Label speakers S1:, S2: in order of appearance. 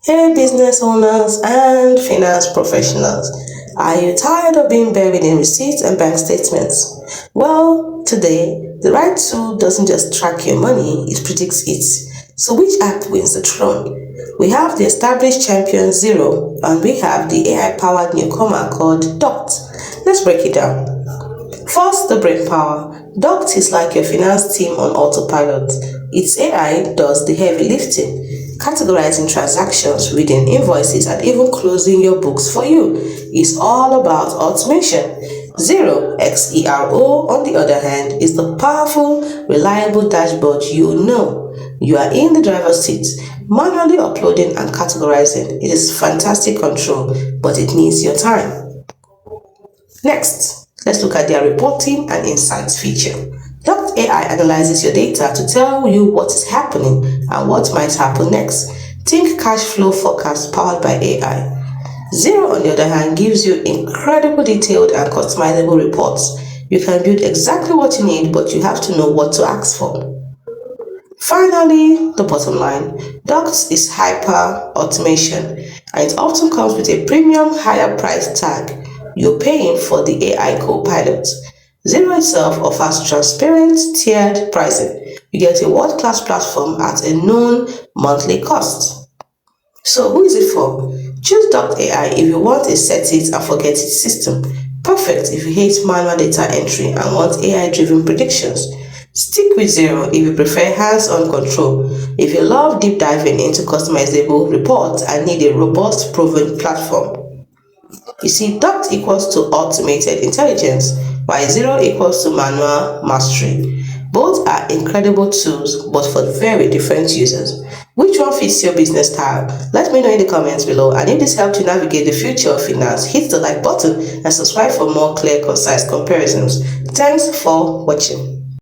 S1: Hey business owners and finance professionals, are you tired of being buried in receipts and bank statements? Well, today, the right tool doesn't just track your money, it predicts it. So which app wins the throne? We have the established champion Xero and we have the AI-powered newcomer called Docyt. Let's break it down. First, the brain power. Docyt is like your finance team on autopilot. Its AI does the heavy lifting, categorizing transactions, reading invoices, and even closing your books for you. It's all about automation. Xero, Xero, on the other hand, is the powerful, reliable dashboard you know. You are in the driver's seat, manually uploading and categorizing. It is fantastic control, but it needs your time. Next, let's look at their reporting and insights feature. Doct AI analyzes your data to tell you what is happening and what might happen next. Think cash flow forecast powered by AI. Xero, on the other hand, gives you incredible detailed and customizable reports. You can build exactly what you need, but you have to know what to ask for. Finally, the bottom line. Docs is hyper automation and it often comes with a premium higher price tag. You're paying for the AI co-pilot. Xero itself offers transparent tiered pricing. You get a world-class platform at a known monthly cost. So who is it for? Choose Doc AI if you want a set it and forget it system. Perfect if you hate manual data entry and want AI-driven predictions. Stick with Xero if you prefer hands-on control. If you love deep diving into customizable reports and need a robust, proven platform. You see, Doct equals to automated intelligence, while Xero equals to manual mastery. Both are incredible tools, but for very different users. Which one fits your business style? Let me know in the comments below. And if this helped you navigate the future of finance, hit the like button and subscribe for more clear, concise comparisons. Thanks for watching.